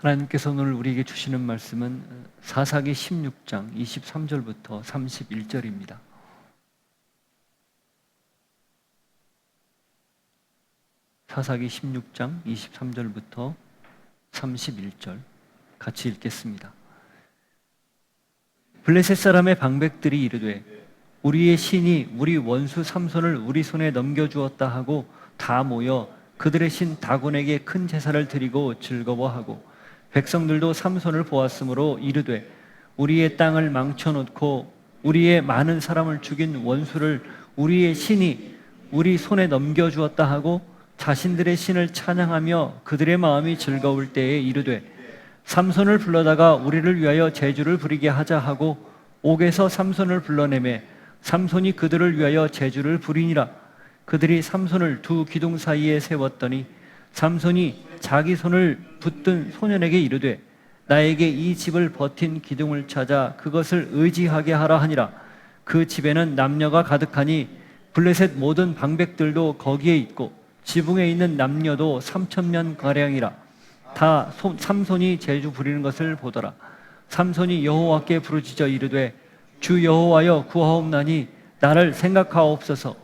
하나님께서 오늘 우리에게 주시는 말씀은 사사기 16장 23절부터 31절입니다. 사사기 16장 23절부터 31절 같이 읽겠습니다. 블레셋 사람의 방백들이 이르되 우리의 신이 우리 원수 삼손을 우리 손에 넘겨주었다 하고 다 모여 그들의 신 다곤에게 큰 제사를 드리고 즐거워하고 백성들도 삼손을 보았으므로 이르되 우리의 땅을 망쳐놓고 우리의 많은 사람을 죽인 원수를 우리의 신이 우리 손에 넘겨주었다 하고 자신들의 신을 찬양하며 그들의 마음이 즐거울 때에 이르되 삼손을 불러다가 우리를 위하여 제주를 부리게 하자 하고 옥에서 삼손을 불러내매 삼손이 그들을 위하여 제주를 부리니라. 그들이 삼손을 두 기둥 사이에 세웠더니 삼손이 자기 손을 붙든 소년에게 이르되 나에게 이 집을 버틴 기둥을 찾아 그것을 의지하게 하라 하니라. 그 집에는 남녀가 가득하니 블레셋 모든 방백들도 거기에 있고 지붕에 있는 남녀도 3,000명 가량이라. 다 삼손이 제주 부리는 것을 보더라. 삼손이 여호와께 부르짖어 이르되 주 여호와여 구하옵나니 나를 생각하옵소서.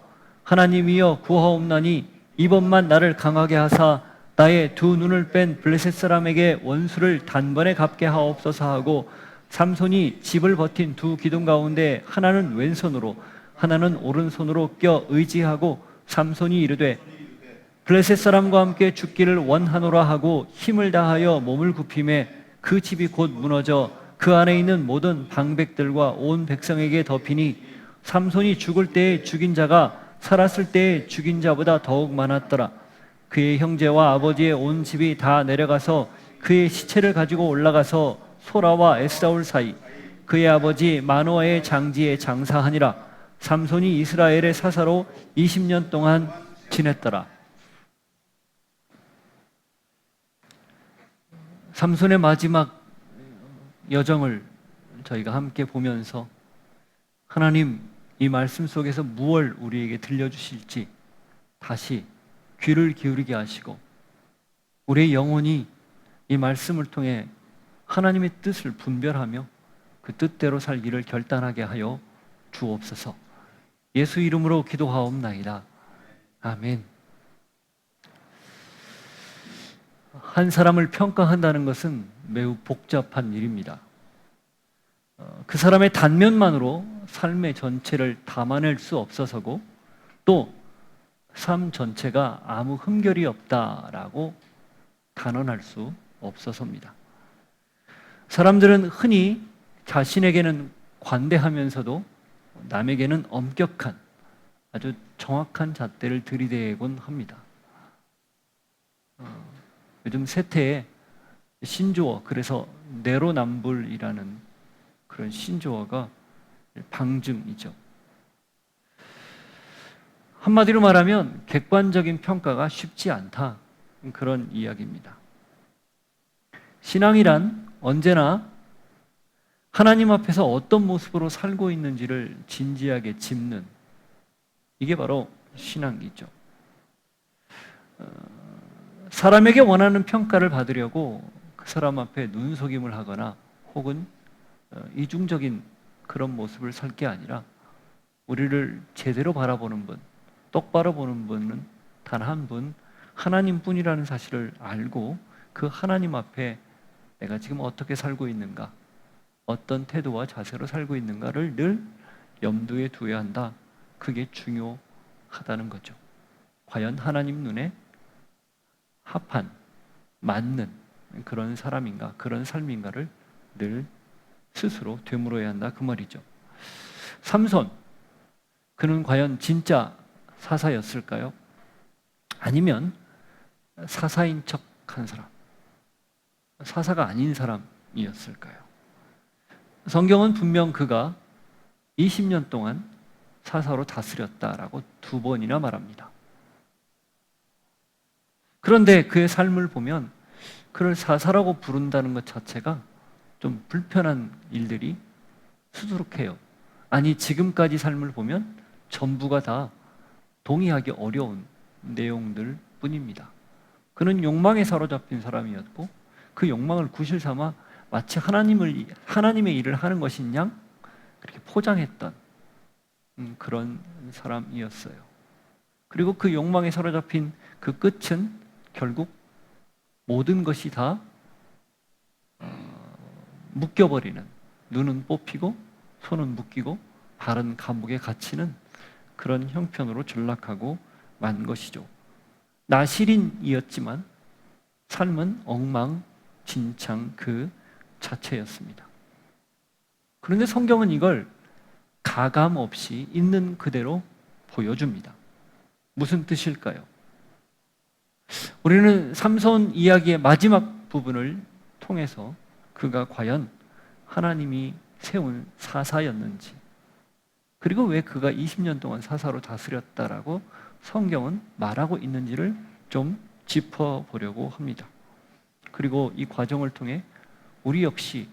하나님이여 구하옵나니 이번만 나를 강하게 하사 나의 두 눈을 뺀 블레셋 사람에게 원수를 단번에 갚게 하옵소서 하고 삼손이 집을 버틴 두 기둥 가운데 하나는 왼손으로 하나는 오른손으로 껴 의지하고 삼손이 이르되 블레셋 사람과 함께 죽기를 원하노라 하고 힘을 다하여 몸을 굽히매 그 집이 곧 무너져 그 안에 있는 모든 방백들과 온 백성에게 덮이니 삼손이 죽을 때에 죽인 자가 살았을 때에 죽인 자보다 더욱 많았더라. 그의 형제와 아버지의 온 집이 다 내려가서 그의 시체를 가지고 올라가서 소라와 에스라울 사이 그의 아버지 마노아의 장지에 장사하니라. 삼손이 이스라엘의 사사로 20년 동안 지냈더라. 삼손의 마지막 여정을 저희가 함께 보면서 하나님 이 말씀 속에서 무엇을 우리에게 들려주실지 다시 귀를 기울이게 하시고 우리의 영혼이 이 말씀을 통해 하나님의 뜻을 분별하며 그 뜻대로 살기를 결단하게 하여 주옵소서. 예수 이름으로 기도하옵나이다. 아멘. 한 사람을 평가한다는 것은 매우 복잡한 일입니다. 그 사람의 단면만으로 삶의 전체를 담아낼 수 없어서고 또 삶 전체가 아무 흠결이 없다라고 단언할 수 없어서입니다. 사람들은 흔히 자신에게는 관대하면서도 남에게는 엄격한 아주 정확한 잣대를 들이대곤 합니다. 요즘 세태에 신조어, 그래서 내로남불이라는 그런 신조어가 방증이죠. 한마디로 말하면 객관적인 평가가 쉽지 않다, 그런 이야기입니다. 신앙이란 언제나 하나님 앞에서 어떤 모습으로 살고 있는지를 진지하게 짚는, 이게 바로 신앙이죠. 사람에게 원하는 평가를 받으려고 그 사람 앞에 눈속임을 하거나 혹은 이중적인 그런 모습을 살 게 아니라 우리를 제대로 바라보는 분, 똑바로 보는 분은 단 한 분, 하나님뿐이라는 사실을 알고 그 하나님 앞에 내가 지금 어떻게 살고 있는가, 어떤 태도와 자세로 살고 있는가를 늘 염두에 두어야 한다. 그게 중요하다는 거죠. 과연 하나님 눈에 합한, 맞는 그런 사람인가, 그런 삶인가를 늘 스스로 되물어야 한다, 그 말이죠. 삼손, 그는 과연 진짜 사사였을까요? 아니면 사사인 척한 사람, 사사가 아닌 사람이었을까요? 성경은 분명 그가 20년 동안 사사로 다스렸다라고 2번이나 말합니다. 그런데 그의 삶을 보면 그를 사사라고 부른다는 것 자체가 좀 불편한 일들이 수두룩해요. 아니, 지금까지 삶을 보면 전부가 다 동의하기 어려운 내용들 뿐입니다. 그는 욕망에 사로잡힌 사람이었고 그 욕망을 구실 삼아 마치 하나님의 일을 하는 것인 양 그렇게 포장했던 그런 사람이었어요. 그리고 그 욕망에 사로잡힌 그 끝은 결국 모든 것이 다 묶여버리는, 눈은 뽑히고 손은 묶이고 발은 감옥에 갇히는 그런 형편으로 전락하고 만 것이죠. 나시린이었지만 삶은 엉망진창 그 자체였습니다. 그런데 성경은 이걸 가감 없이 있는 그대로 보여줍니다. 무슨 뜻일까요? 우리는 삼손 이야기의 마지막 부분을 통해서 그가 과연 하나님이 세운 사사였는지, 그리고 왜 그가 20년 동안 사사로 다스렸다라고 성경은 말하고 있는지를 좀 짚어보려고 합니다. 그리고 이 과정을 통해 우리 역시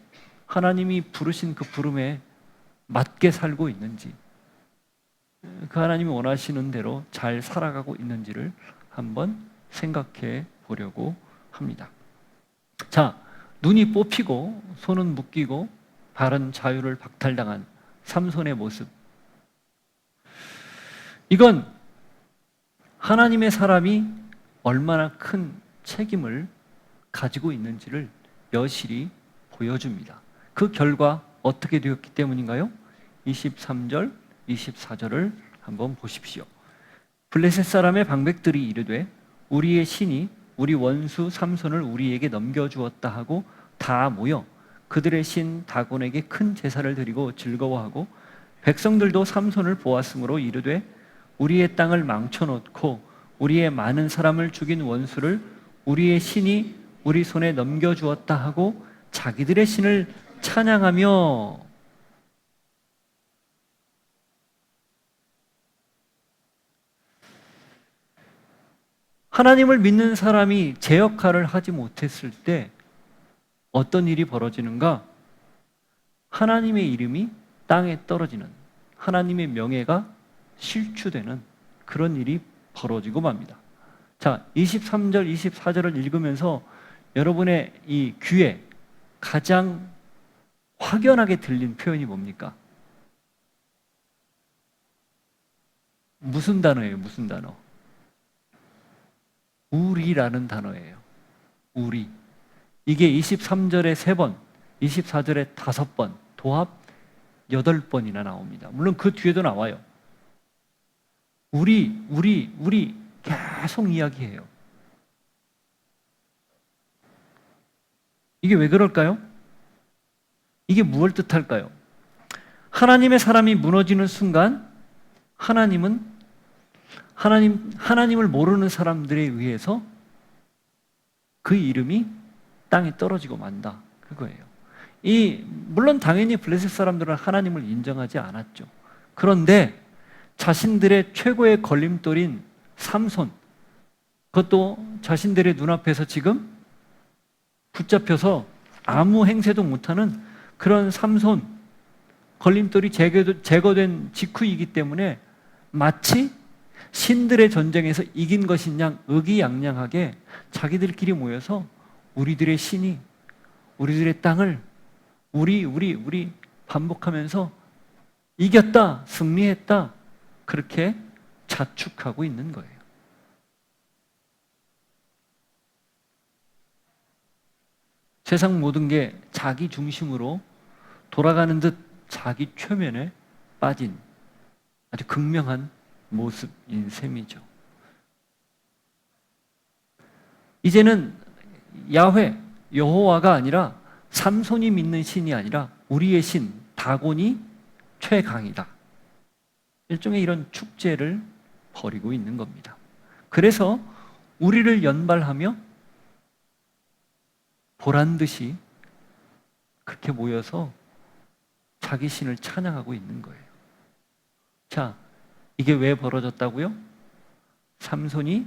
하나님이 부르신 그 부름에 맞게 살고 있는지, 그 하나님이 원하시는 대로 잘 살아가고 있는지를 한번 생각해 보려고 합니다. 자, 눈이 뽑히고 손은 묶이고 발은 자유를 박탈당한 삼손의 모습, 이건 하나님의 사람이 얼마나 큰 책임을 가지고 있는지를 여실히 보여줍니다. 그 결과 어떻게 되었기 때문인가요? 23절, 24절을 한번 보십시오. 블레셋 사람의 방백들이 이르되 우리의 신이 우리 원수 삼손을 우리에게 넘겨주었다 하고 다 모여 그들의 신 다곤에게 큰 제사를 드리고 즐거워하고, 백성들도 삼손을 보았으므로 이르되 우리의 땅을 망쳐놓고 우리의 많은 사람을 죽인 원수를 우리의 신이 우리 손에 넘겨주었다 하고 자기들의 신을 찬양하며. 하나님을 믿는 사람이 제 역할을 하지 못했을 때 어떤 일이 벌어지는가? 하나님의 이름이 땅에 떨어지는, 하나님의 명예가 실추되는 그런 일이 벌어지고 맙니다. 자, 23절, 24절을 읽으면서 여러분의 이 귀에 가장 확연하게 들린 표현이 뭡니까? 무슨 단어예요? 무슨 단어? 우리라는 단어예요. 우리. 이게 23절에 3번, 24절에 5번, 도합 8번이나 나옵니다. 물론 그 뒤에도 나와요. 우리 계속 이야기해요. 이게 왜 그럴까요? 이게 무엇을 뜻할까요? 하나님의 사람이 무너지는 순간 하나님을 모르는 사람들에 의해서 그 이름이 땅에 떨어지고 만다. 그거예요. 물론 당연히 블레셋 사람들은 하나님을 인정하지 않았죠. 그런데 자신들의 최고의 걸림돌인 삼손, 그것도 자신들의 눈앞에서 지금 붙잡혀서 아무 행세도 못하는 그런 삼손, 걸림돌이 제거된 직후이기 때문에 마치 신들의 전쟁에서 이긴 것인 양 의기양양하게 자기들끼리 모여서 우리들의 신이 우리들의 땅을 우리 반복하면서 이겼다, 승리했다, 그렇게 자축하고 있는 거예요. 세상 모든 게 자기 중심으로 돌아가는 듯 자기 최면에 빠진 아주 극명한 모습인 셈이죠. 이제는 야훼, 여호와가 아니라 삼손이 믿는 신이 아니라 우리의 신 다곤이 최강이다. 일종의 이런 축제를 벌이고 있는 겁니다. 그래서 우리를 연발하며 보란듯이 그렇게 모여서 자기 신을 찬양하고 있는 거예요. 자, 이게 왜 벌어졌다고요? 삼손이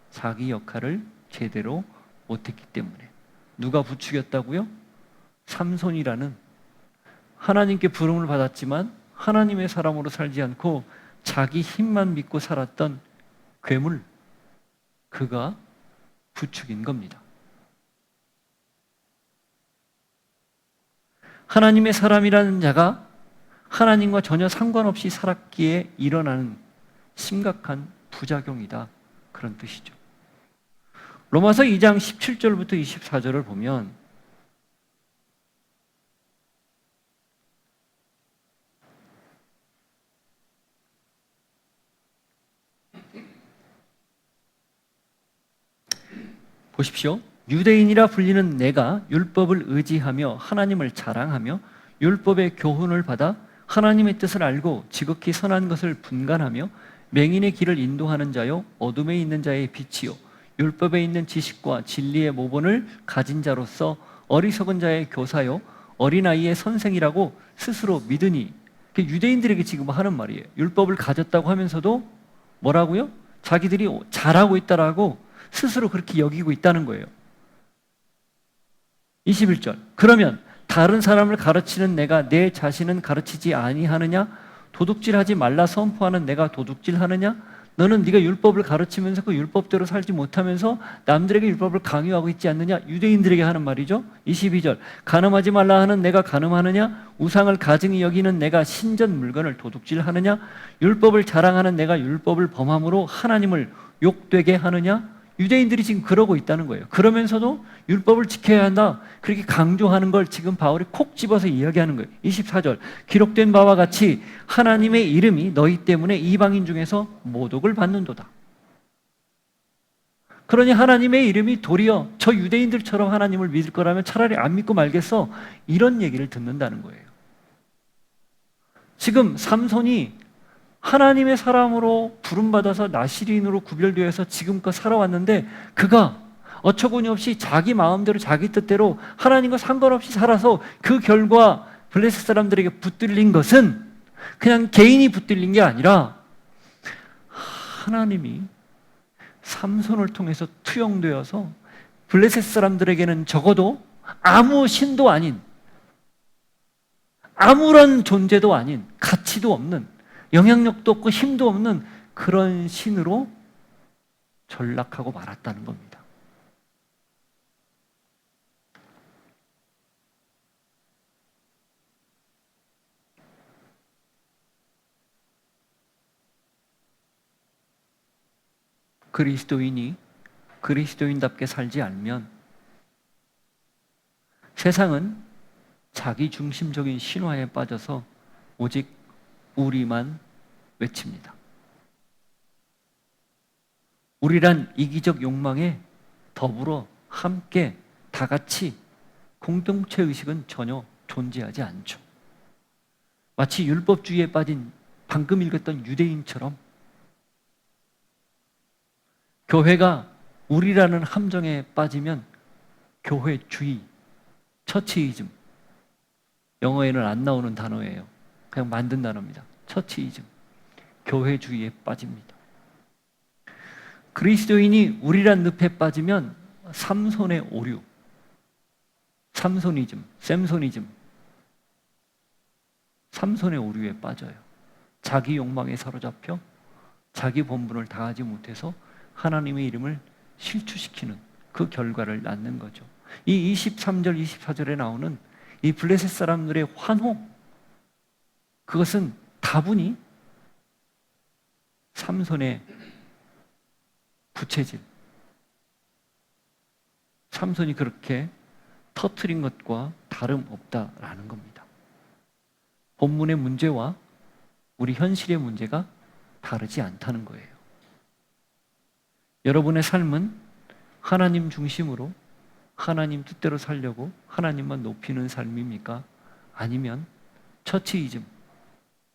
자기 역할을 제대로 못했기 때문에. 누가 부추겼다고요? 삼손이라는 하나님께 부름을 받았지만 하나님의 사람으로 살지 않고 자기 힘만 믿고 살았던 괴물, 그가 부추긴 겁니다. 하나님의 사람이라는 자가 하나님과 전혀 상관없이 살았기에 일어나는 심각한 부작용이다. 그런 뜻이죠. 로마서 2장 17절부터 24절을 보면 보십시오. 유대인이라 불리는 내가 율법을 의지하며 하나님을 자랑하며 율법의 교훈을 받아 하나님의 뜻을 알고 지극히 선한 것을 분간하며 맹인의 길을 인도하는 자요 어둠에 있는 자의 빛이요 율법에 있는 지식과 진리의 모본을 가진 자로서 어리석은 자의 교사요 어린아이의 선생이라고 스스로 믿으니. 유대인들에게 지금 하는 말이에요. 율법을 가졌다고 하면서도 뭐라고요? 자기들이 잘하고 있다라고 스스로 그렇게 여기고 있다는 거예요. 21절. 그러면 다른 사람을 가르치는 내가 내 자신은 가르치지 아니하느냐? 도둑질하지 말라 선포하는 내가 도둑질하느냐? 너는 네가 율법을 가르치면서 그 율법대로 살지 못하면서 남들에게 율법을 강요하고 있지 않느냐? 유대인들에게 하는 말이죠. 22절. 간음하지 말라 하는 내가 간음하느냐? 우상을 가증히 여기는 내가 신전 물건을 도둑질하느냐? 율법을 자랑하는 내가 율법을 범함으로 하나님을 욕되게 하느냐? 유대인들이 지금 그러고 있다는 거예요. 그러면서도 율법을 지켜야 한다. 그렇게 강조하는 걸 지금 바울이 콕 집어서 이야기하는 거예요. 24절. 기록된 바와 같이 하나님의 이름이 너희 때문에 이방인 중에서 모독을 받는도다. 그러니 하나님의 이름이 도리어 저 유대인들처럼 하나님을 믿을 거라면 차라리 안 믿고 말겠어. 이런 얘기를 듣는다는 거예요. 지금 삼손이 하나님의 사람으로 부름받아서 나시린으로 구별되어서 지금껏 살아왔는데 그가 어처구니 없이 자기 마음대로 자기 뜻대로 하나님과 상관없이 살아서 그 결과 블레셋 사람들에게 붙들린 것은 그냥 개인이 붙들린 게 아니라 하나님이 삼손을 통해서 투영되어서 블레셋 사람들에게는 적어도 아무 신도 아닌 아무런 존재도 아닌 가치도 없는 영향력도 없고 힘도 없는 그런 신으로 전락하고 말았다는 겁니다. 그리스도인이 그리스도인답게 살지 않으면 세상은 자기 중심적인 신화에 빠져서 오직 우리만 외칩니다. 우리란 이기적 욕망에 더불어 함께 다 같이 공동체 의식은 전혀 존재하지 않죠. 마치 율법주의에 빠진 방금 읽었던 유대인처럼 교회가 우리라는 함정에 빠지면 교회주의, 처치이즘, 영어에는 안 나오는 단어예요. 그냥 만든 단어입니다. 처치이즘, 교회주의에 빠집니다. 그리스도인이 우리란 늪에 빠지면 삼손의 오류, 삼손이즘, 샘손이즘, 삼손의 오류에 빠져요. 자기 욕망에 사로잡혀 자기 본분을 다하지 못해서 하나님의 이름을 실추시키는 그 결과를 낳는 거죠. 이 23절, 24절에 나오는 이 블레셋 사람들의 환호, 그것은 다분히 삼손의 부채질, 삼손이 그렇게 터뜨린 것과 다름없다라는 겁니다. 본문의 문제와 우리 현실의 문제가 다르지 않다는 거예요. 여러분의 삶은 하나님 중심으로 하나님 뜻대로 살려고 하나님만 높이는 삶입니까? 아니면 처치이즘,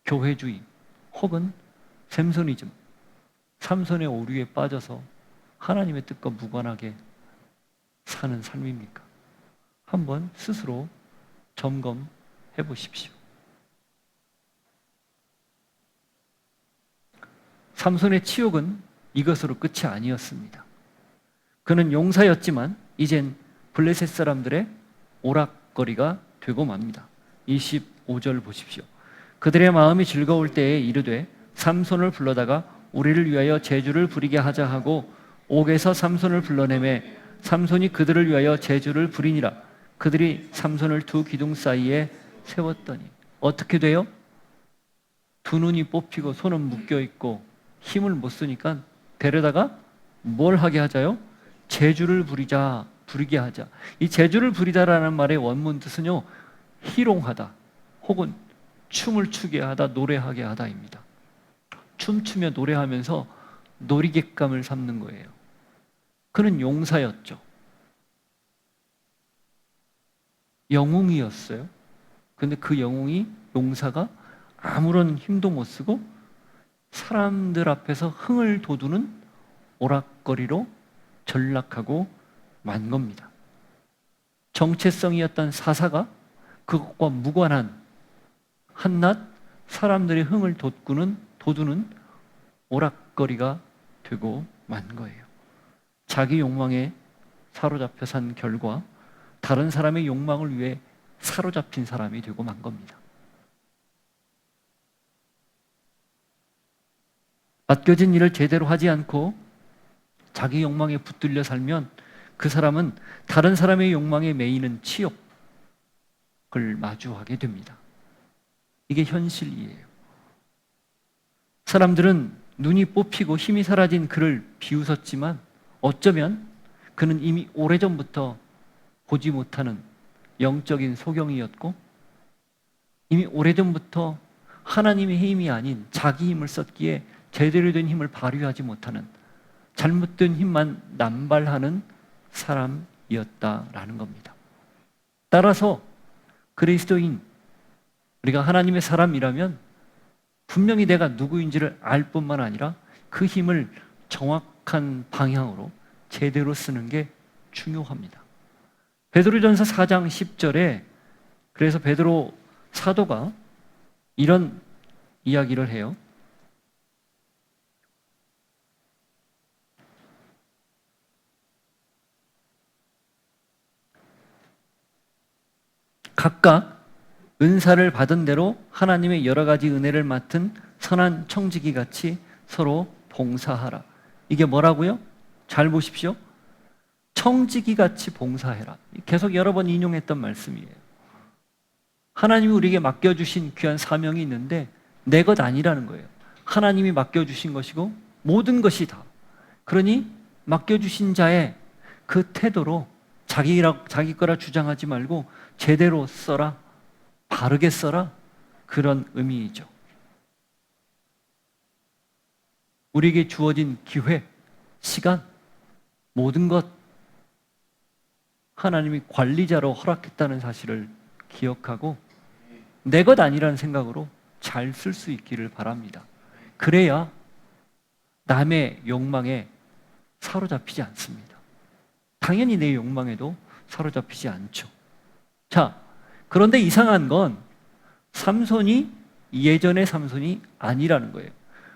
교회주의, 혹은 샘손이즘, 삼손의 오류에 빠져서 하나님의 뜻과 무관하게 사는 삶입니까? 한번 스스로 점검해 보십시오. 삼손의 치욕은 이것으로 끝이 아니었습니다. 그는 용사였지만 이젠 블레셋 사람들의 오락거리가 되고 맙니다. 25절 보십시오. 그들의 마음이 즐거울 때에 이르되 삼손을 불러다가 우리를 위하여 제주를 부리게 하자 하고 옥에서 삼손을 불러내매 삼손이 그들을 위하여 제주를 부리니라. 그들이 삼손을 두 기둥 사이에 세웠더니 어떻게 돼요? 두 눈이 뽑히고 손은 묶여 있고 힘을 못 쓰니까 데려다가 뭘 하게 하자요? 재주를 부리게 하자. 이 재주를 부리다라는 말의 원문 뜻은요, 희롱하다 혹은 춤을 추게 하다, 노래하게 하다입니다. 춤추며 노래하면서 놀이객감을 삼는 거예요. 그는 용사였죠. 영웅이었어요. 근데 그 영웅이, 용사가 아무런 힘도 못 쓰고 사람들 앞에서 흥을 돋우는 오락거리로 전락하고 만 겁니다. 정체성이었던 사사가 그것과 무관한 한낱 사람들의 흥을 돋우는 오락거리가 되고 만 거예요. 자기 욕망에 사로잡혀 산 결과 다른 사람의 욕망을 위해 사로잡힌 사람이 되고 만 겁니다. 맡겨진 일을 제대로 하지 않고 자기 욕망에 붙들려 살면 그 사람은 다른 사람의 욕망에 매이는 치욕을 마주하게 됩니다. 이게 현실이에요. 사람들은 눈이 뽑히고 힘이 사라진 그를 비웃었지만 어쩌면 그는 이미 오래전부터 보지 못하는 영적인 소경이었고 이미 오래전부터 하나님의 힘이 아닌 자기 힘을 썼기에 제대로 된 힘을 발휘하지 못하는 잘못된 힘만 남발하는 사람이었다라는 겁니다. 따라서 그리스도인, 우리가 하나님의 사람이라면 분명히 내가 누구인지를 알 뿐만 아니라 그 힘을 정확한 방향으로 제대로 쓰는 게 중요합니다. 베드로전서 4장 10절에 그래서 베드로 사도가 이런 이야기를 해요. 각각 은사를 받은 대로 하나님의 여러 가지 은혜를 맡은 선한 청지기 같이 서로 봉사하라. 이게 뭐라고요? 잘 보십시오. 청지기 같이 봉사해라. 계속 여러 번 인용했던 말씀이에요. 하나님이 우리에게 맡겨주신 귀한 사명이 있는데 내 것 아니라는 거예요. 하나님이 맡겨주신 것이고 모든 것이 다. 그러니 맡겨주신 자의 그 태도로 자기 거라 주장하지 말고 제대로 써라, 바르게 써라, 그런 의미이죠. 우리에게 주어진 기회, 시간, 모든 것 하나님이 관리자로 허락했다는 사실을 기억하고 내 것 아니라는 생각으로 잘 쓸 수 있기를 바랍니다. 그래야 남의 욕망에 사로잡히지 않습니다. 당연히 내 욕망에도 사로잡히지 않죠. 자, 그런데 이상한 건 삼손이 예전의 삼손이 아니라는 거예요.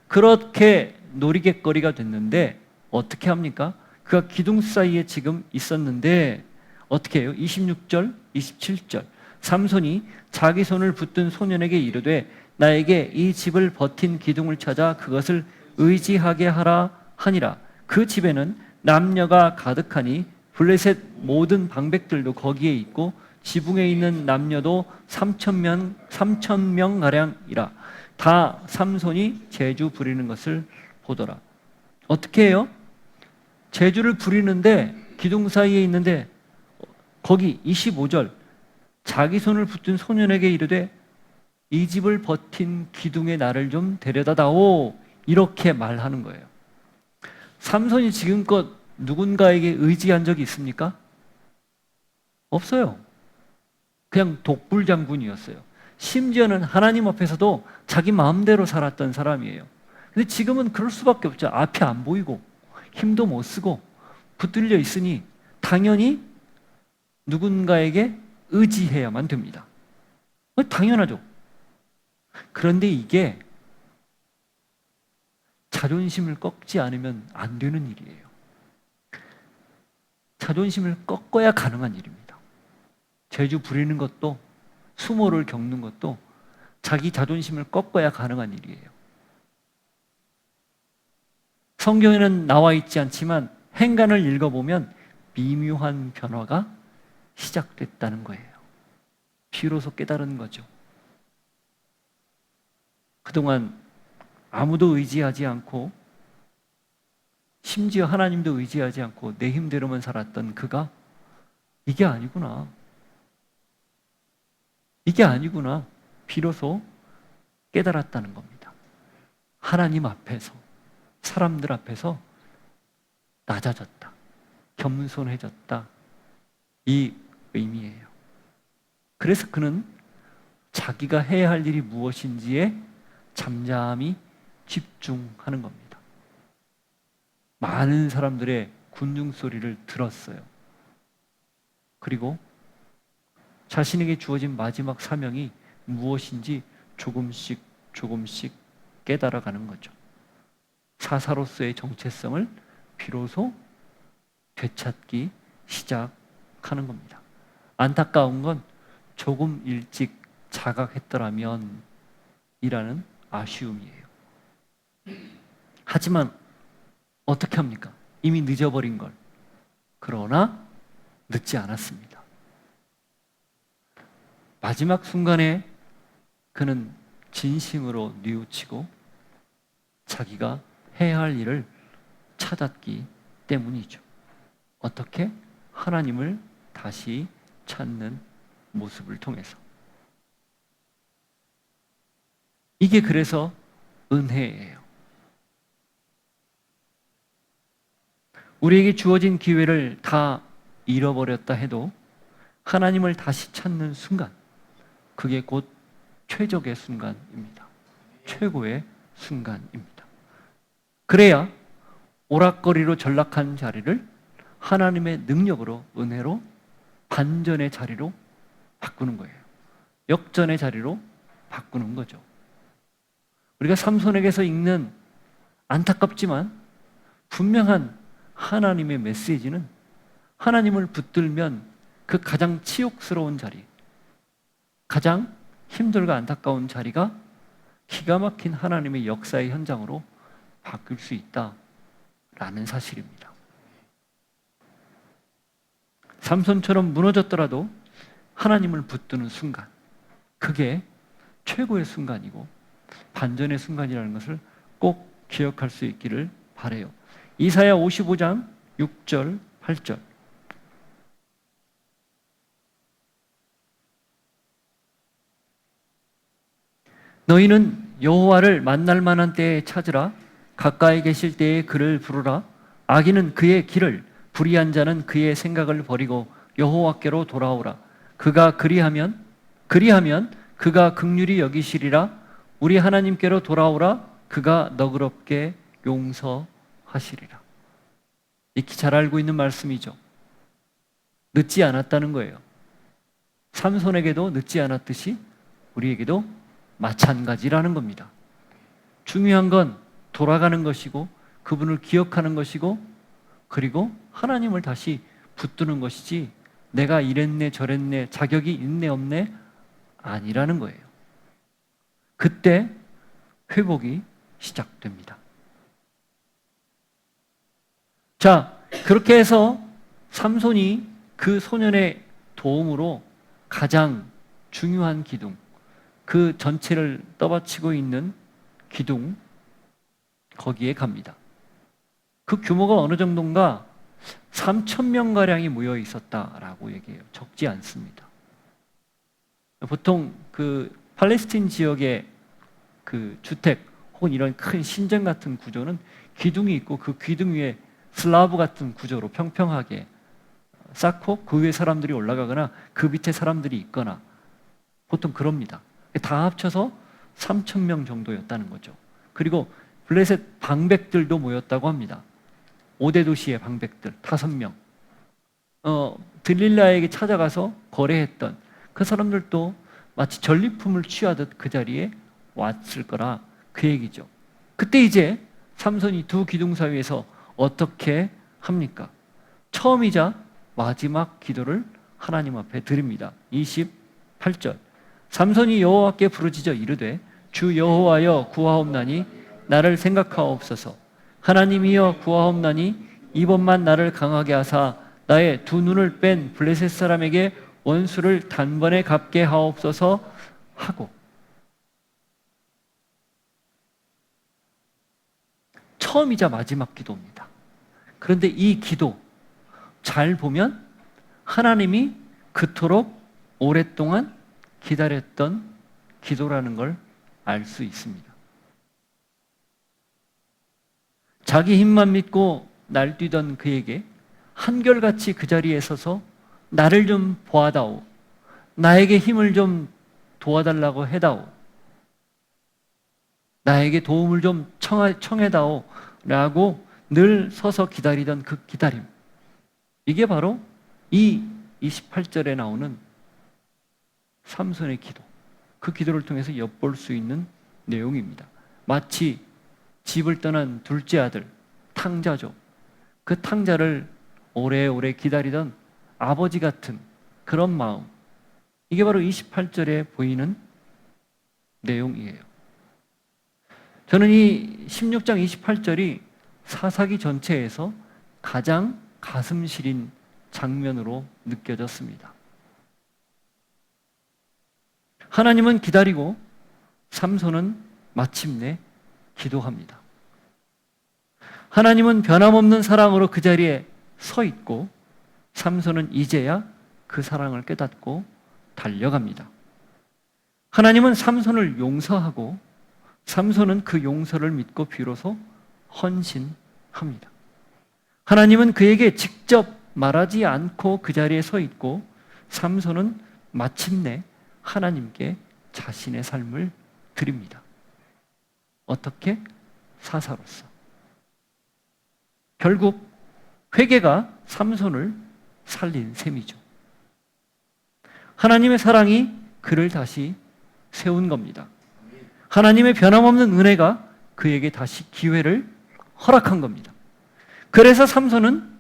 그렇게 놀이객거리가 됐는데 어떻게 합니까? 그가 기둥 사이에 지금 있었는데 어떻게 해요? 26절, 27절. 삼손이 자기 손을 붙든 소년에게 이르되 나에게 이 집을 버틴 기둥을 찾아 그것을 의지하게 하라 하니라. 그 집에는 남녀가 가득하니 블레셋 모든 방백들도 거기에 있고 지붕에 있는 남녀도 3,000명 가량이라. 다 삼손이 재주 부리는 것을 보더라. 어떻게 해요? 재주를 부리는데 기둥 사이에 있는데 거기 25절 자기 손을 붙든 소년에게 이르되 이 집을 버틴 기둥에 나를 좀 데려다 다오, 이렇게 말하는 거예요. 삼손이 지금껏 누군가에게 의지한 적이 있습니까? 없어요. 그냥 독불장군이었어요. 심지어는 하나님 앞에서도 자기 마음대로 살았던 사람이에요. 근데 지금은 그럴 수밖에 없죠. 앞이 안 보이고 힘도 못 쓰고 붙들려 있으니 당연히 누군가에게 의지해야만 됩니다. 당연하죠. 그런데 이게 자존심을 꺾지 않으면 안 되는 일이에요. 자존심을 꺾어야 가능한 일입니다. 재주 부리는 것도 수모를 겪는 것도 자기 자존심을 꺾어야 가능한 일이에요. 성경에는 나와 있지 않지만 행간을 읽어보면 미묘한 변화가 시작됐다는 거예요. 비로소 깨달은 거죠. 그동안 아무도 의지하지 않고 심지어 하나님도 의지하지 않고 내 힘대로만 살았던 그가 이게 아니구나. 이게 아니구나. 비로소 깨달았다는 겁니다. 하나님 앞에서, 사람들 앞에서 낮아졌다. 겸손해졌다. 이 의미예요. 그래서 그는 자기가 해야 할 일이 무엇인지에 잠잠히 집중하는 겁니다. 많은 사람들의 군중 소리를 들었어요. 그리고 자신에게 주어진 마지막 사명이 무엇인지 조금씩 조금씩 깨달아가는 거죠. 사사로서의 정체성을 비로소 되찾기 시작하는 겁니다. 안타까운 건 조금 일찍 자각했더라면 이라는 아쉬움이에요. 하지만 어떻게 합니까? 이미 늦어버린 걸. 그러나 늦지 않았습니다. 마지막 순간에 그는 진심으로 뉘우치고 자기가 해야 할 일을 찾았기 때문이죠. 어떻게? 하나님을 다시 찾는 모습을 통해서. 이게 그래서 은혜예요. 우리에게 주어진 기회를 다 잃어버렸다 해도 하나님을 다시 찾는 순간, 그게 곧 최적의 순간입니다. 최고의 순간입니다. 그래야 오락거리로 전락한 자리를 하나님의 능력으로, 은혜로 반전의 자리로 바꾸는 거예요. 역전의 자리로 바꾸는 거죠. 우리가 삼손에게서 읽는 안타깝지만 분명한 하나님의 메시지는 하나님을 붙들면 그 가장 치욕스러운 자리, 가장 힘들고 안타까운 자리가 기가 막힌 하나님의 역사의 현장으로 바뀔 수 있다라는 사실입니다. 삼손처럼 무너졌더라도 하나님을 붙드는 순간, 그게 최고의 순간이고 반전의 순간이라는 것을 꼭 기억할 수 있기를 바라요. 이사야 55장 6절 8절. 너희는 여호와를 만날 만한 때에 찾으라. 가까이 계실 때에 그를 부르라. 악인은 그의 길을, 불의한 자는 그의 생각을 버리고 여호와께로 돌아오라. 그가 그리하면 그가 긍휼히 여기시리라. 우리 하나님께로 돌아오라. 그가 너그럽게 용서하시리라. 익히 잘 알고 있는 말씀이죠. 늦지 않았다는 거예요. 삼손에게도 늦지 않았듯이 우리에게도 마찬가지라는 겁니다. 중요한 건 돌아가는 것이고 그분을 기억하는 것이고 그리고 하나님을 다시 붙드는 것이지 내가 이랬네 저랬네 자격이 있네 없네 아니라는 거예요. 그때 회복이 시작됩니다. 자, 그렇게 해서 삼손이 그 소년의 도움으로 가장 중요한 기둥, 그 전체를 떠받치고 있는 기둥, 거기에 갑니다. 그 규모가 어느 정도인가 3,000명가량이 모여 있었다라고 얘기해요. 적지 않습니다. 보통 그 팔레스틴 지역의 그 주택 혹은 이런 큰 신전 같은 구조는 기둥이 있고 그 기둥 위에 슬라브 같은 구조로 평평하게 쌓고 그 위에 사람들이 올라가거나 그 밑에 사람들이 있거나 보통 그럽니다. 다 합쳐서 3,000명 정도였다는 거죠. 그리고 블레셋 방백들도 모였다고 합니다. 5대 도시의 방백들 5명. 들릴라에게 찾아가서 거래했던 그 사람들도 마치 전리품을 취하듯 그 자리에 왔을 거라 그 얘기죠. 그때 이제 삼손이 두 기둥 사이에서 어떻게 합니까? 처음이자 마지막 기도를 하나님 앞에 드립니다. 28절. 삼손이 여호와께 부르짖어 이르되 주 여호와여 구하옵나니 나를 생각하옵소서. 하나님이여 구하옵나니 이번만 나를 강하게 하사 나의 두 눈을 뺀 블레셋 사람에게 원수를 단번에 갚게 하옵소서 하고, 처음이자 마지막 기도입니다. 그런데 이 기도 잘 보면 하나님이 그토록 오랫동안 기다렸던 기도라는 걸 알 수 있습니다. 자기 힘만 믿고 날뛰던 그에게 한결같이 그 자리에 서서 나를 좀 보아다오, 나에게 힘을 좀 도와달라고 해다오, 나에게 도움을 좀 청해다오 라고 늘 서서 기다리던 그 기다림, 이게 바로 이 28절에 나오는 삼손의 기도, 그 기도를 통해서 엿볼 수 있는 내용입니다. 마치 집을 떠난 둘째 아들 탕자죠. 그 탕자를 오래오래 기다리던 아버지 같은 그런 마음, 이게 바로 28절에 보이는 내용이에요. 저는 이 16장 28절이 사사기 전체에서 가장 가슴 시린 장면으로 느껴졌습니다. 하나님은 기다리고 삼손은 마침내 기도합니다. 하나님은 변함없는 사랑으로 그 자리에 서 있고, 삼손은 이제야 그 사랑을 깨닫고 달려갑니다. 하나님은 삼손을 용서하고, 삼손은 그 용서를 믿고 비로소 헌신합니다. 하나님은 그에게 직접 말하지 않고 그 자리에 서 있고, 삼손은 마침내 하나님께 자신의 삶을 드립니다. 어떻게? 사사로서. 결국 회개가 삼손을 살린 셈이죠. 하나님의 사랑이 그를 다시 세운 겁니다. 하나님의 변함없는 은혜가 그에게 다시 기회를 허락한 겁니다. 그래서 삼손은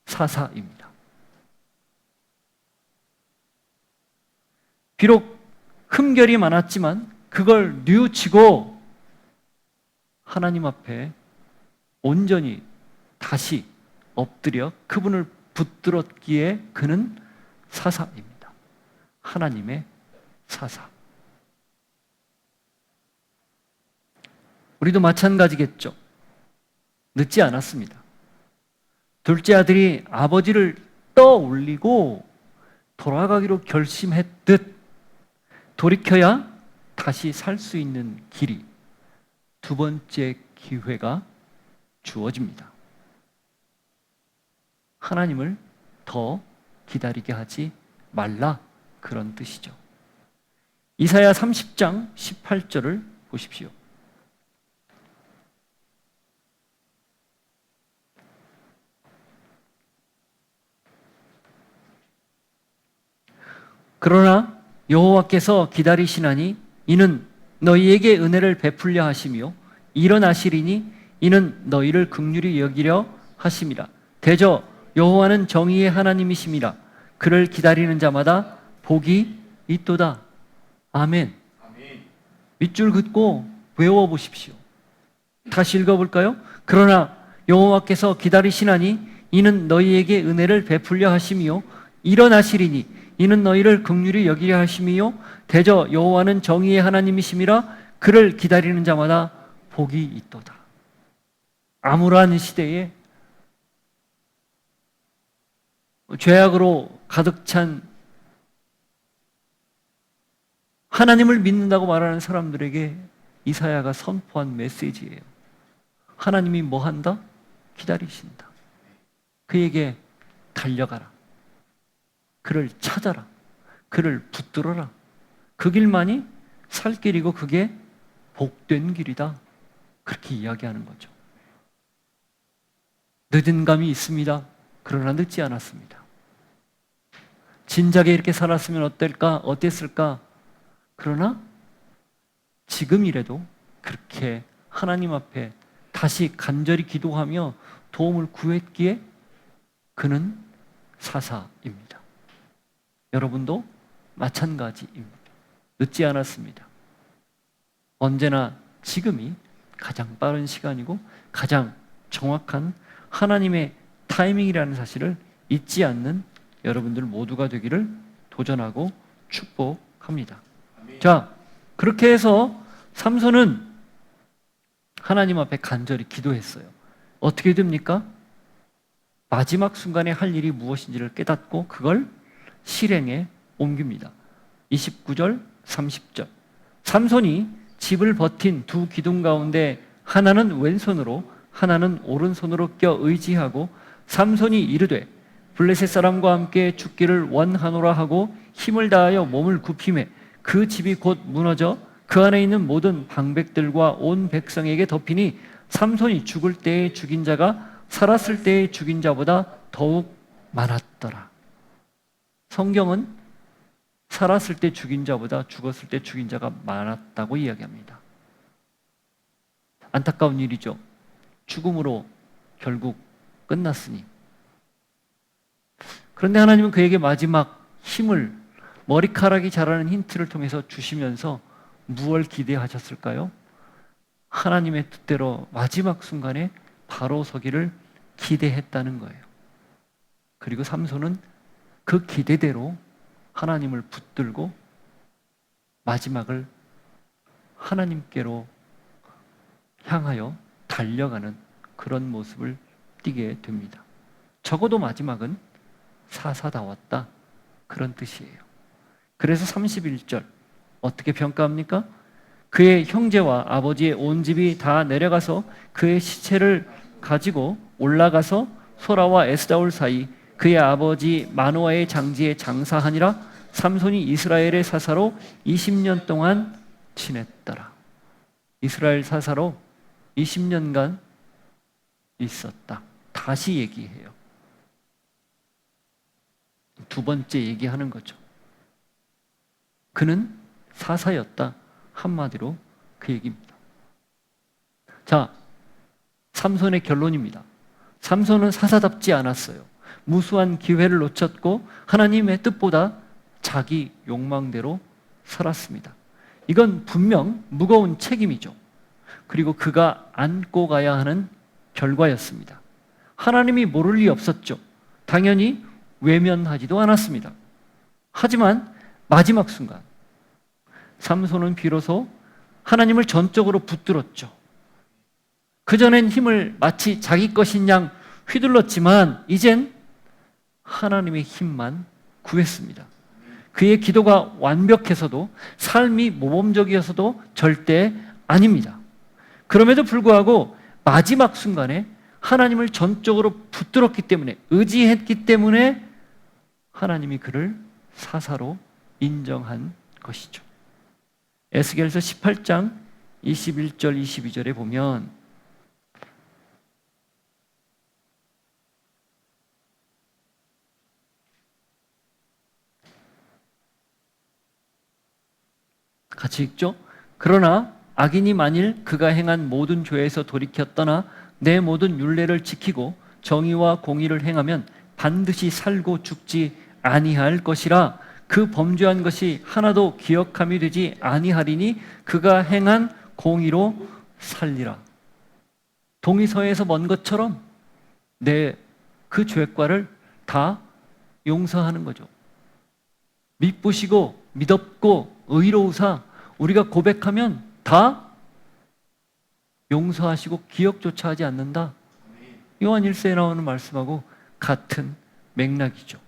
사사입니다. 비록 흠결이 많았지만 그걸 뉘우치고 하나님 앞에 온전히 다시 엎드려 그분을 붙들었기에 그는 사사입니다. 하나님의 사사. 우리도 마찬가지겠죠. 늦지 않았습니다. 둘째 아들이 아버지를 떠올리고 돌아가기로 결심했듯 돌이켜야 다시 살 수 있는 길이, 두 번째 기회가 주어집니다. 하나님을 더 기다리게 하지 말라, 그런 뜻이죠. 이사야 30장 18절을 보십시오. 그러나 여호와께서 기다리시나니 이는 너희에게 은혜를 베풀려 하시며 일어나시리니 이는 너희를 긍휼히 여기려 하심이라. 대저 여호와는 정의의 하나님이심이라. 그를 기다리는 자마다 복이 있도다. 아멘. 밑줄 긋고 외워보십시오. 다시 읽어볼까요? 그러나 여호와께서 기다리시나니 이는 너희에게 은혜를 베풀려 하시며 일어나시리니 이는 너희를 긍휼히 여기려 하심이요 대저 여호와는 정의의 하나님이심이라. 그를 기다리는 자마다 복이 있도다. 암울한 시대에 죄악으로 가득 찬 하나님을 믿는다고 말하는 사람들에게 이사야가 선포한 메시지예요. 하나님이 뭐 한다? 기다리신다. 그에게 달려가라. 그를 찾아라. 그를 붙들어라. 그 길만이 살 길이고 그게 복된 길이다. 그렇게 이야기하는 거죠. 늦은 감이 있습니다. 그러나 늦지 않았습니다. 진작에 이렇게 살았으면 어땠을까? 그러나 지금이라도 그렇게 하나님 앞에 다시 간절히 기도하며 도움을 구했기에 그는 사사입니다. 여러분도 마찬가지입니다. 늦지 않았습니다. 언제나 지금이 가장 빠른 시간이고 가장 정확한 하나님의 타이밍이라는 사실을 잊지 않는 여러분들 모두가 되기를 도전하고 축복합니다. 자, 그렇게 해서 삼손은 하나님 앞에 간절히 기도했어요. 어떻게 됩니까? 마지막 순간에 할 일이 무엇인지를 깨닫고 그걸 실행에 옮깁니다. 29절, 30절. 삼손이 집을 버틴 두 기둥 가운데 하나는 왼손으로 하나는 오른손으로 껴 의지하고 삼손이 이르되 블레셋 사람과 함께 죽기를 원하노라 하고 힘을 다하여 몸을 굽히매 그 집이 곧 무너져 그 안에 있는 모든 방백들과 온 백성에게 덮이니 삼손이 죽을 때에 죽인 자가 살았을 때에 죽인 자보다 더욱 많았더라. 성경은 살았을 때 죽인 자보다 죽었을 때 죽인 자가 많았다고 이야기합니다. 안타까운 일이죠. 죽음으로 결국 끝났으니. 그런데 하나님은 그에게 마지막 힘을 머리카락이 자라는 힌트를 통해서 주시면서 무엇을 기대하셨을까요? 하나님의 뜻대로 마지막 순간에 바로 서기를 기대했다는 거예요. 그리고 삼손은 그 기대대로 하나님을 붙들고 마지막을 하나님께로 향하여 달려가는 그런 모습을 띠게 됩니다. 적어도 마지막은 사사다웠다, 그런 뜻이에요. 그래서 31절 어떻게 평가합니까? 그의 형제와 아버지의 온 집이 다 내려가서 그의 시체를 가지고 올라가서 소라와 에스다올 사이 그의 아버지 마노아의 장지에 장사하니라. 삼손이 이스라엘의 사사로 20년 동안 지냈더라. 이스라엘 사사로 20년간 있었다. 다시 얘기해요. 두 번째 얘기하는 거죠. 그는 사사였다. 한마디로 그 얘기입니다. 자, 삼손의 결론입니다. 삼손은 사사답지 않았어요. 무수한 기회를 놓쳤고 하나님의 뜻보다 자기 욕망대로 살았습니다. 이건 분명 무거운 책임이죠. 그리고 그가 안고 가야 하는 결과였습니다. 하나님이 모를 리 없었죠. 당연히 외면하지도 않았습니다. 하지만 마지막 순간 삼손은 비로소 하나님을 전적으로 붙들었죠. 그전엔 힘을 마치 자기 것인 양 휘둘렀지만 이젠 하나님의 힘만 구했습니다. 그의 기도가 완벽해서도 삶이 모범적이어서도 절대 아닙니다. 그럼에도 불구하고 마지막 순간에 하나님을 전적으로 붙들었기 때문에, 의지했기 때문에 하나님이 그를 사사로 인정한 것이죠. 에스겔서 18장 21절 22절에 보면 같이 읽죠. 그러나 악인이 만일 그가 행한 모든 죄에서 돌이켜 떠나 내 모든 율례를 지키고 정의와 공의를 행하면 반드시 살고 죽지 아니할 것이라. 그 범죄한 것이 하나도 기억함이 되지 아니하리니 그가 행한 공의로 살리라. 동의서에서 먼 것처럼 내 그 죄과를 다 용서하는 거죠. 미쁘시고 미덥고 의로우사 우리가 고백하면 다 용서하시고 기억조차 하지 않는다. 요한 1서에 나오는 말씀하고 같은 맥락이죠.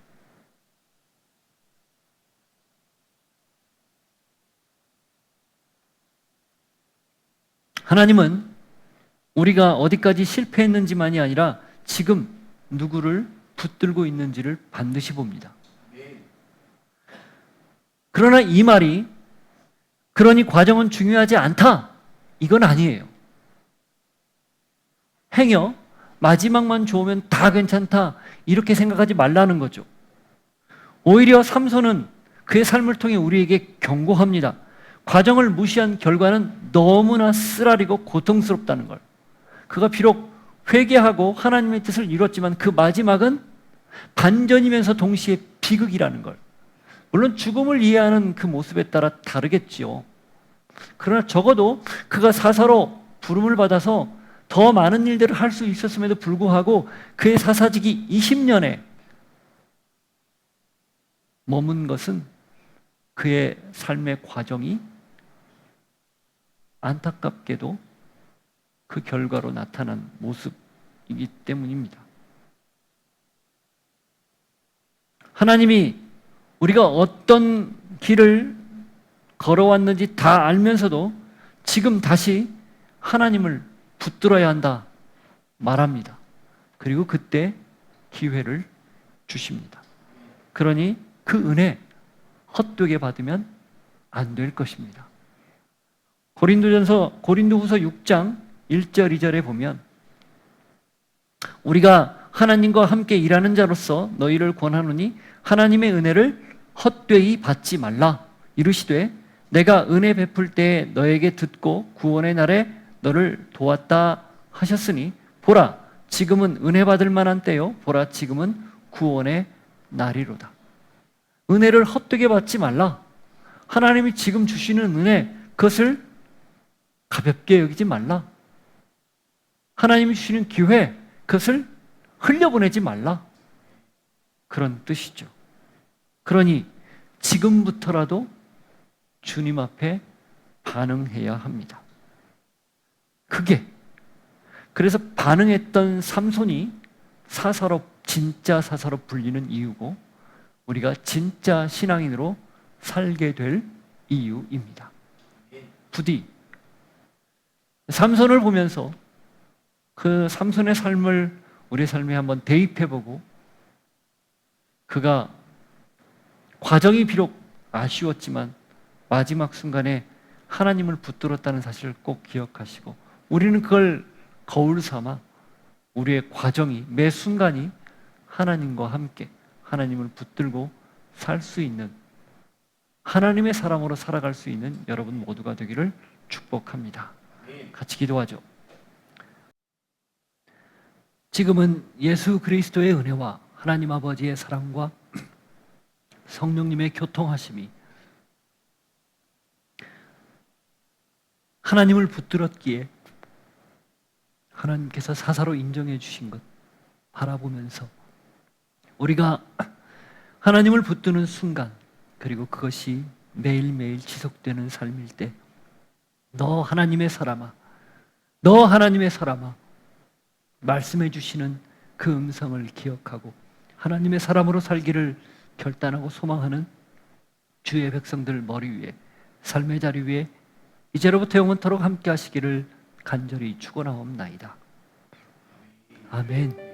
하나님은 우리가 어디까지 실패했는지만이 아니라 지금 누구를 붙들고 있는지를 반드시 봅니다. 그러나 이 말이 그러니 과정은 중요하지 않다, 이건 아니에요. 행여 마지막만 좋으면 다 괜찮다 이렇게 생각하지 말라는 거죠. 오히려 삼손은 그의 삶을 통해 우리에게 경고합니다. 과정을 무시한 결과는 너무나 쓰라리고 고통스럽다는 걸. 그가 비록 회개하고 하나님의 뜻을 이뤘지만 그 마지막은 반전이면서 동시에 비극이라는 걸. 물론 죽음을 이해하는 그 모습에 따라 다르겠지요. 그러나 적어도 그가 사사로 부름을 받아서 더 많은 일들을 할 수 있었음에도 불구하고 그의 사사직이 20년에 머문 것은 그의 삶의 과정이 안타깝게도 그 결과로 나타난 모습이기 때문입니다. 하나님이 우리가 어떤 길을 걸어왔는지 다 알면서도 지금 다시 하나님을 붙들어야 한다 말합니다. 그리고 그때 기회를 주십니다. 그러니 그 은혜 헛되게 받으면 안 될 것입니다. 고린도후서 6장 1절 2절에 보면 우리가 하나님과 함께 일하는 자로서 너희를 권하노니 하나님의 은혜를 헛되이 받지 말라. 이르시되 내가 은혜 베풀 때에 너에게 듣고 구원의 날에 너를 도왔다 하셨으니 보라 지금은 은혜 받을 만한 때요 보라 지금은 구원의 날이로다. 은혜를 헛되게 받지 말라. 하나님이 지금 주시는 은혜 그것을 가볍게 여기지 말라. 하나님이 주시는 기회 그것을 흘려보내지 말라. 그런 뜻이죠. 그러니 지금부터라도 주님 앞에 반응해야 합니다. 그래서 반응했던 삼손이 진짜 사사로 불리는 이유고 우리가 진짜 신앙인으로 살게 될 이유입니다. 부디 삼손을 보면서 그 삼손의 삶을 우리 삶에 한번 대입해보고 그가 과정이 비록 아쉬웠지만 마지막 순간에 하나님을 붙들었다는 사실을 꼭 기억하시고 우리는 그걸 거울 삼아 우리의 과정이 매 순간이 하나님과 함께 하나님을 붙들고 살 수 있는 하나님의 사람으로 살아갈 수 있는 여러분 모두가 되기를 축복합니다. 같이 기도하죠. 지금은 예수 그리스도의 은혜와 하나님 아버지의 사랑과 성령님의 교통하심이 하나님을 붙들었기에 하나님께서 사사로 인정해 주신 것 바라보면서 우리가 하나님을 붙드는 순간 그리고 그것이 매일매일 지속되는 삶일 때 너 하나님의 사람아, 너 하나님의 사람아 말씀해 주시는 그 음성을 기억하고 하나님의 사람으로 살기를 결단하고 소망하는 주의 백성들 머리 위에 삶의 자리 위에 이제로부터 영원토록 함께 하시기를 간절히 축원하옵나이다. 아멘.